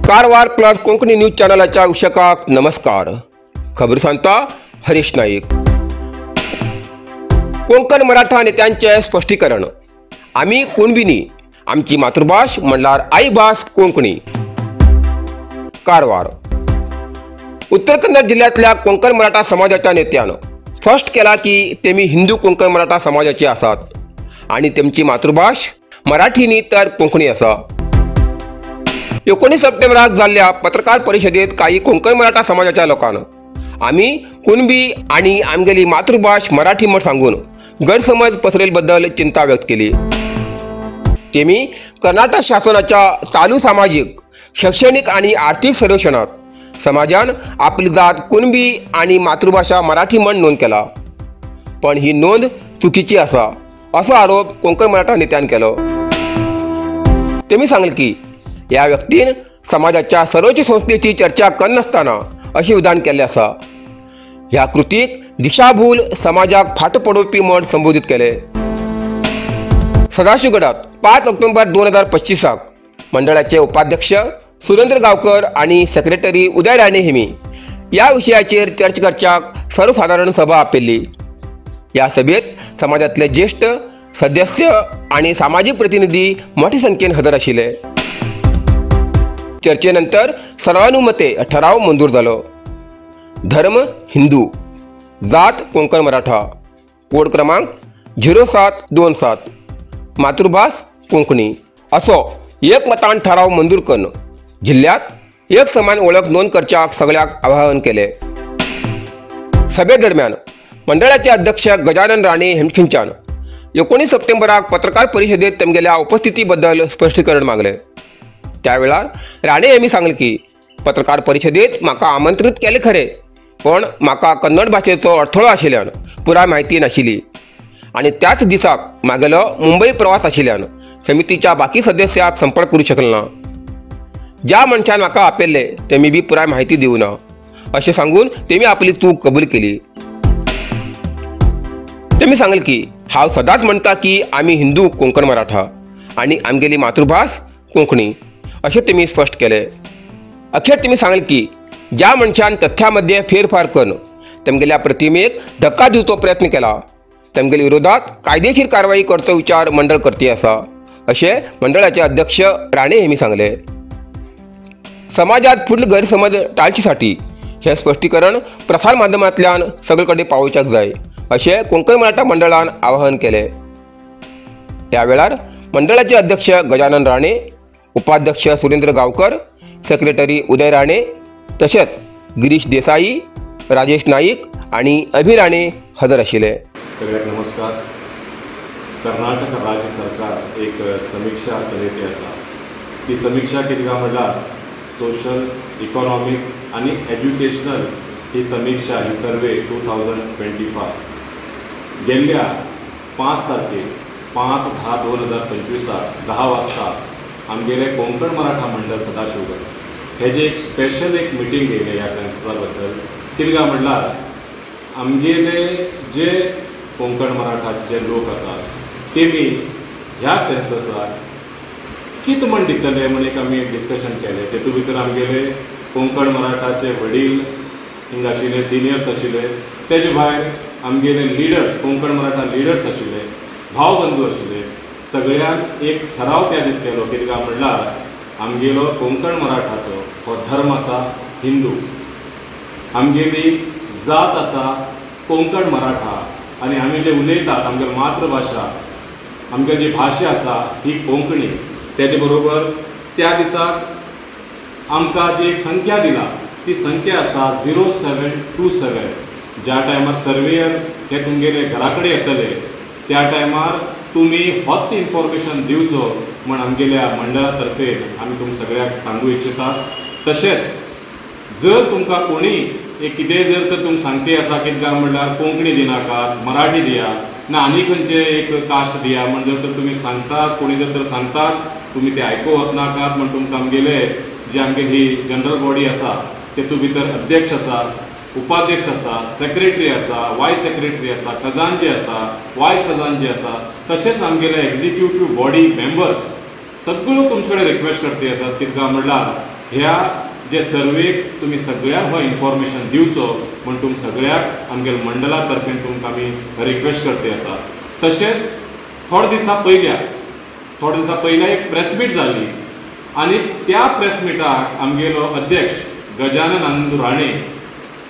Karwar plus Konkani news चॅनलाच्या उशकाक नमस्कार. खबर सांगता हरीश नाईक. कोंकण मराठा नेत्यांचे स्पष्टीकरण. आम्ही कुणबी आमची मातृभाष म्हणल्यार आई भास कोंकणी. कारवार. उत्तर कन्नड जिल्ह्यातल्या कोंकण मराठा समाजाच्या नेत्यानं स्पष्ट केला की तेमी हिंदू कोंकण मराठा समाजाचे आसात आणि त्यांची मातृभाष मराठी न्ही तर कोंकणी आसा. 19 सप्टेंबराक जाल्ल्या पत्रकार परिषदेत काही कोंकण मराठा समाजाच्या लोकांना आम्ही कुणबी आणि आमगेली मातृभाष मराठी म्हण सांगून गैरसमज पसरेलबद्दल चिंता व्यक्त केली. तेमी कर्नाटक शासनाच्या चालू सामाजिक, शैक्षणिक आणि आर्थिक सर्वेक्षणात समाजान आपली जात कुणबी आणि मातृभाषा मराठी म्हण नोंद केला, पण ही नोंद चुकीची असा असो आरोप कोंकण मराठा नेत्यान केलो. तेमी सांगले की या व्यक्तीन समाजाच्या सर्वोच्च संस्थेची चर्चा करनासतना अशी विधान केले असा. ह्या कृतीक दिशाभूल समाजाक फाट पडोवपी म्हण संबोधित केले. सदाशिवगडात 5 ऑक्टोबर 2025 मंडळाचे उपाध्यक्ष सुरेंद्र गावकर आणि सेक्रेटरी उदय राणे हेमी या विषयाचेर चर्चा करच्याक सर्वसाधारण सभा आपयल्ली. या सभेत समाजातले ज्येष्ठ सदस्य आणि सामाजिक प्रतिनिधी मोठ्या संख्येन हजर आशिल्ले. चर्चेनंतर सर्वानुमते ठराव मंजूर झालो. धर्म हिंदू, जात कोंकण मराठा, कोड क्रमांक 0727, मातृभाष कोंकणी असो एकमतान ठराव मंजूर करून जिल्ह्यात एक समान ओळख नोंद करच्याक सगळ्याक आवाहन केले. सभेदरम्यान मंडळाचे अध्यक्ष गजानन राणे हेमखिंचान 19 सप्टेंबराक पत्रकार परिषदेत तेमगेल्या उपस्थितीबद्दल स्पष्टीकरण मागले. त्यावेळार राणे यांनी सांगले की पत्रकार परिषदेत म्हाका आमंत्रित केले खरे, पण म्हाका कन्नड भाषेचो अडथळो आशिल्ल्यान पुराय म्हायती नाशिल्ली आणि त्याच दिसाक म्हागेलो मुंबई प्रवास आशिल्ल्यान समितीच्या बाकी सदस्याक संपर्क करू शकलो ना. ज्या मनशान म्हाका आपयल्ले तेमी बी पुराय म्हायती दिवू ना अशें सांगून तेमी आपली चूक कबूल केली. तेमी सांगले की हांव सदांच म्हणटा की आमी हिंदू कोंकण मराठा आणि आमगेली मातृभास कोंकणी असे तेमी स्पष्ट केले. अखेर तेमी सांगले की ज्या मनशान तथ्यामध्ये फेरफार करून तेमगेल्या प्रतिमेक धक्का दिवचो प्रयत्न केला तेमगेल्या विरोधात कायदेशीर कारवाई करचो विचार मंडळ करती आसा असे मंडळाचे अध्यक्ष राणे हेमी सांगले. समाजात फुडले गैरसमज टाळचेसाठी हे स्पष्टीकरण प्रसार माध्यमांतल्यान सगळीकडे पावोवच्याक जाय असे कोंकण मराठा मंडळान आवाहन केले. यावेळार मंडळाचे अध्यक्ष गजानन राणे, उपाध्यक्ष सुरेंद्र गावकर, सेक्रेटरी उदय राणे तसेच गिरीश देसाई, राजेश नाईक आणि अभि राणे हजर आशिल्ले. सगळ्यांक नमस्कार. कर्नाटक राज्य सरकार एक समीक्षा चलयती आसा. ती समीक्षा कितें काय म्हणल्यार सोशल, इकॉनॉमिक आणि एज्युकेशनल ही समीक्षा ही सर्वे 2025 गेल्ल्या 5 तारखेक 5/10/2025 10 वाजता आमगेले कोंकण मराठा मंडळ सदाशिवगड हेजे एक स्पेशल एक मिटींग येयलें ह्या सेन्ससा बद्दल. कितें काय म्हणल्यार आमगेले जे कोंकण मराठाचे जे लोक आसात तेमी ह्या सेन्ससाक कितें म्हण दितले म्हण एक आमी डिस्कशन केलें. तेतूं भितर आमगेले कोंकण मराठाचे वडील हिंग आशिल्ले, सिनियर्स आशिल्ले, तेजे भायर आमगेले लिडर्स, कोंकण मराठा लिडर्स आशिल्ले, भाव बंधू आशिल्ले. सगळ्यांक एक ठराव त्या दीस केलो. कितें काय म्हणल्यार आमगेलो कोंकण मराठाचो हो धर्म आसा हिंदू, आमगेली जात आसा कोंकण मराठा आणि आमी जे उलयतात आमगेली मातृभाषा, आमगेली जी भाशा आसा ही कोंकणी. तेजे बरोबर त्या दिसाक आमकां जी एक संख्या दिला ती संख्या आसा 0727. ज्या टायमार सर्वेयर हे तुमगेले घरा कडेन येतले त्या टायमार तुम्ही होच इन्फॉर्मेशन दिवचो म्हण आमगेल्या मंडळा तर्फे आमी तुमकां सगळ्यांक सांगू इच्छितात. तशेंच जर तुमकां कोणी एक कितेंय जर तर तुमकां सांगते आसा कितें काय म्हणल्यार कोंकणी दिनाकात, मराठी दिया ना आनी खंयचे एक कास्ट दिया म्हण जर तर तुमी सांगतात, कोणी जर तर सांगतात तुमी ते आयको वचनाकात म्हण तुमकां आमगेले जी आमगेली ही जनरल बॉडी आसा तेतूंत भितर अध्यक्ष आसा, उपाध्यक्ष आसा, सेक्रेटरी आसा, वायस सेक्रेटरी आसा, खजानची आसा, वायस खजानची आसा, तशेंच आमगेले एग्जिक्युटीव बॉडी मेंबर्स सगळ्यो तुमचे कडेन रिक्वेस्ट करपी आसात कित्याक म्हणल्यार ह्या जे सर्वेक तुमी सगळ्यांक हो इन्फॉर्मेशन दिवचो म्हण तुम सगळ्याक आमगेल मंडला तर्फे तुमकां आमी रिक्वेस्ट करपी आसा. तशेंच थोडे दिसा पयल्या एक प्रेस मीट जाल्ली आनी त्या प्रेस मिटाक आमगेलो अध्यक्ष गजानन आनंद राणे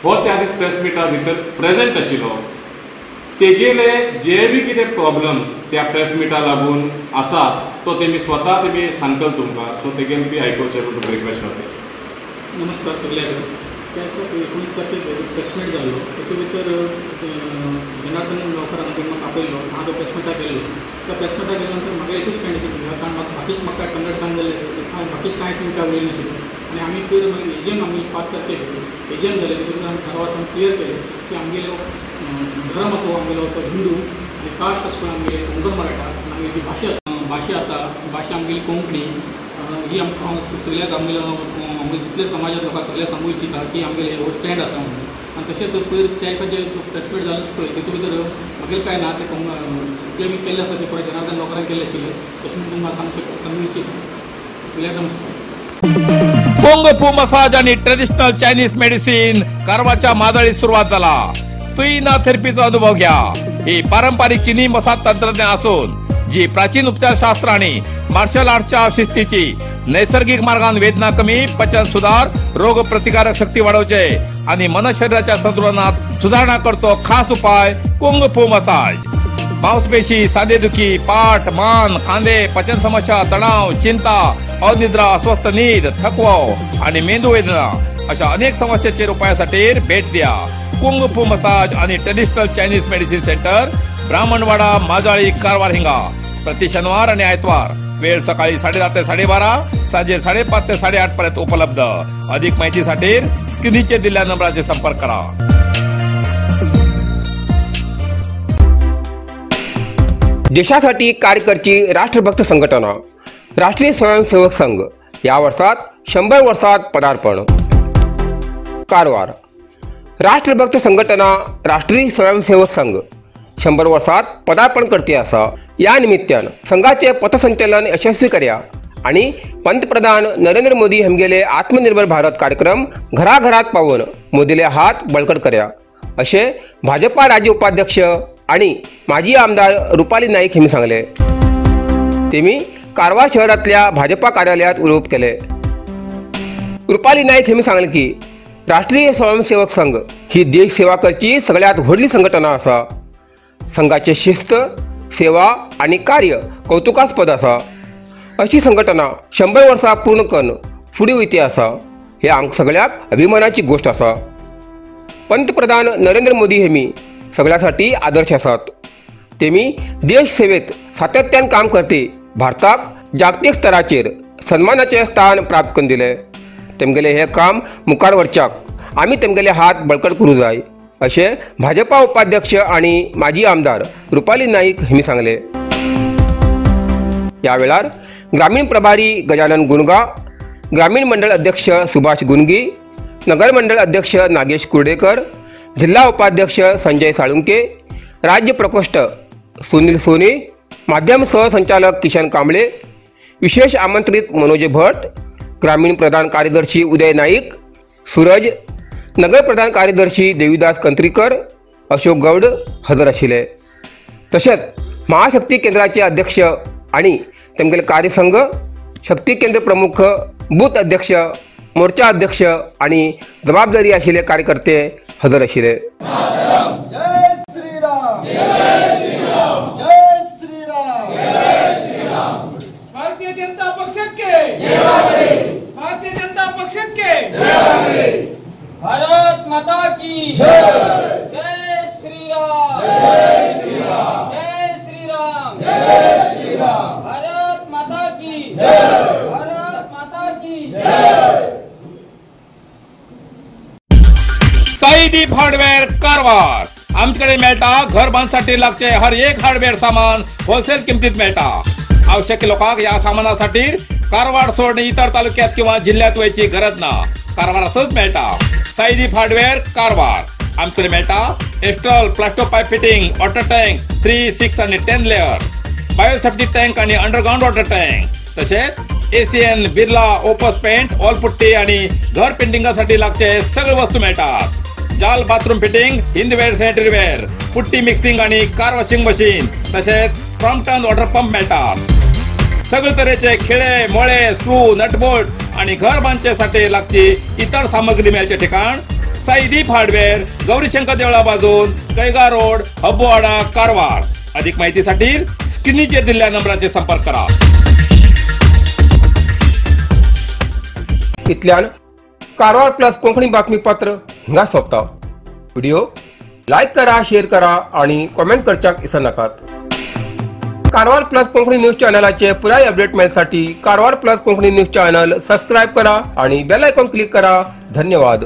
हो त्या दीस प्रेस मिटा भितर प्रेजेंट आशिल्लो. तेगेले जे बी कितें प्रॉब्लम्स त्या प्रेस मिटा लागून आसात तो तेमी स्वता सांगतले तुमकां. सो तेगेल बी आयकोवचें म्हूण तुका रिक्वेस्ट करता. नमस्कार सगळ्यांक. त्या दिसा 19 तारखेक प्रेस मीट जाल्लो. तेतूंत भितर जनार्दन गांवकारान म्हाका आपयलो. हांव तो प्रेस मिटाक गेल्लो. त्या प्रेस मिटाक गेल्या नंतर म्हाका एकूच कॅन्डिडेट दिला कारण म्हाका कन्नड काम जालें बाकीच कांय तुमकां उलयलें नाशिल्लें आनी आमी पयर मागीर एजंट आमी 5 तारखेक एजंट जाले. तितून आमी थारावात आमी क्लियर केलें की आमगेलो धर्म आसा आमगेलो असो हिंदू आनी कास्ट आसा पळय आमगेले कोंकण मराठा आमगेली जी भाशा आसा भाशा आमगेली कोंकणी ही आमकां सगळ्याक आमगे जितले समाजात लोकांक सगळ्यांक सांगूं इच्छिता की आमगेले हो स्टँड आसा म्हणून. आनी तशेंच पयर त्या दिसा जे प्रेस मीट जालें पळय तेतूंत भितर म्हागेलें कांय ना ते आमी केल्ले आसा ते पळय जनार्दन गांवकारान केल्ले आशिल्ले तशें म्हणून तुमकां सांगूं इच्छिता. सगळ्यांक नमस्कार. कुंग फू मसाज आणि ट्रेडिशनल चायनीज मेडिसिन कारवारच्या मादळीत सुरुवात झाला. तुईना थेरपीचा अनुभव घ्या. ही पारंपरिक चीनी मसाज तंत्रज्ञान असून जी प्राचीन उपचारशास्त्र आणि मार्शल आर्टच्या शिस्तीची नैसर्गिक मार्गान वेदना कमी, पचन सुधार, रोग प्रतिकारक शक्ती वाढवचे आणि मन शरीराच्या संतुलनात सुधारणा करतो खास उपाय कुंग फू मसाज. मांसपेशी, सांधेदुखी, पाठ, मान, खांदे, पचन समस्या, तणाव, चिंता, अनिद्रा, अस्वस्थ नींद, थकवा आणि मेंदू वेदना अशा अनेक समस्यांचे उपायासाठी भेट द्या. कुंग फू मसाज आणि traditional Chinese medicine centre, Brahmanwada, Majali, Karwar हिंगा. प्रति शनिवार आणि आयतवार. वेळ सकाळी 10:30 ते 12:30, सांजे 5:30 ते 8:30 पर्यंत उपलब्ध. अधिक माहितीसाठी स्क्रीनचे दिलेल्या नंबराचे संपर्क करा. देशासाठी कार्य करची राष्ट्रभक्त संघटना राष्ट्रीय स्वयंसेवक संघ या वर्षात 100 वर्षात पदार्पण. कारवार. राष्ट्रभक्त संघटना राष्ट्रीय स्वयंसेवक संघ 100 वर्षात पदार्पण करते असा. या निमित्तान संघाचे पथसंचलन यशस्वी कर्या आणि पंतप्रधान नरेंद्र मोदी हेमगेले आत्मनिर्भर भारत कार्यक्रम घराघरात पावून मोदीले हात बळकट कर्या असे भाजपा राज्य उपाध्यक्ष आणि माजी आमदार रुपाली नाईक हेमी सांगले. तेमी कारवार शहरातल्या भाजपा कार्यालयात उलोवप केले. रुपाली नाईक हेमी सांगले की राष्ट्रीय स्वयंसेवक संघ ही देश सेवा करची सगळ्यात व्हडली संघटना असा. संघाचे शिस्त, सेवा आणि कार्य कौतुकास्पद असा. अशी संघटना 100 वर्सां पूर्ण करून फुडें वयते असा. हे आमकां सगळ्याक अभिमानाची गोष्ट असा. पंतप्रधान नरेंद्र मोदी हेमी सगळ्यासाठी आदर्श आसात. तेमी देश सेवेत सातत्यान काम करते भारताक जागतिक स्तराचेर सन्मानाचे स्थान प्राप्त करून दिले. तेमगेले हे काम मुखार व्हरच्याक आमी तेमगेले हात बळकट करूं जाय असे भाजपा उपाध्यक्ष आणि माजी आमदार रुपाली नाईक हेमी सांगले. या वेळार ग्रामीण प्रभारी गजानन गुनगा, ग्रामीण मंडळ अध्यक्ष सुभाष गुनगी, नगर मंडळ अध्यक्ष नागेश कुर्डेकर, जिल्हा उपाध्यक्ष संजय साळुंके, राज्य प्रकोष्ठ सुनील सोनी, माध्यम सहसंचालक किशन कांबळे, विशेष आमंत्रित मनोज भट, ग्रामीण प्रधान कार्यदर्शी उदय नाईक, सूरज, नगर प्रधान कार्यदर्शी देवीदास कंत्रीकर, अशोक गौड हजर आशिल्ले. तसेच महाशक्ती केंद्राचे अध्यक्ष आणि तेमगेले कार्यसंघ, शक्ती केंद्र प्रमुख, बूथ अध्यक्ष, मोर्चा अध्यक्ष आणि जबाबदारी आशिल्ले कार्यकर्ते हजर आशिल्ले. जय श्रीराम, जय श्रीराम, जय श्रीराम, जय श्रीराम. भारतीय जनता पक्षಕ್ಕೆ भारतीय जनता पक्षಕ್ಕೆ भारत माता की जय. जय श्रीराम, जय श्रीराम, जय श्रीराम, जय श्रीराम. भारत माता की जय, भारत माता की जय. साईदीप हार्डवेअर कारवार. आमच्याकडे मेळटा घर बांधसाठी लागचे हर एक हार्डवेअर सामान होलसेल किमतीत मेळटा. आवश्यक लोकांक या सामानासाठी कारवार सोडून इतर तालुक्यात किंवा जिल्ह्यात वयची गरज ना. कारवारातच मेळटा. साईदीप हार्डवेअर कारवार. आमचे मेळटा Astral plasto pipe fitting, water tank 3, 6 आणि 10 लेअर, बायोसेफ्टी टँक आणि अंडरग्राउंड वॉटर टँक, तसेच ACN, Birla, opus paint, all putty आणि घर पेंटिंगासाठी लागचे सगळे वस्तू मिळतात. जाल bathroom fitting, Hindware, sanitaryware, putty mixing आणि कार वॉशिंग मशीन, तसेच क्रॉम्प्टन वॉटर पंप मिळतात. सगळे तऱ्हेचे खिळे, मोळे, स्क्रू, नटबोल्ट आणि घर बांधण्यासाठी लागची इतर सामग्री मिळायचे ठिकाण साईदीप हार्डवेअर, गौरीशंकर देवळा बाजून, कैगा रोड, हब्बुवाडा, कारवार. अधिक माहितीसाठी स्क्रीनवर दिलेल्या नंबराचे संपर्क करा. इतल्यान कारवार प्लस कोंकणी बातमीपत्र हिंगा सोंपता. व्हिडिओ लाईक करा, शेअर करा आणि कॉमेंट करच्याक विसरू नकात. कारवार प्लस कोंकणी न्यूज चॅनलाचे पुराय अपडेट मिळण्यासाठी Karwar plus Konkani news channel subscribe करा आणि बेल आयकॉन क्लिक करा. धन्यवाद.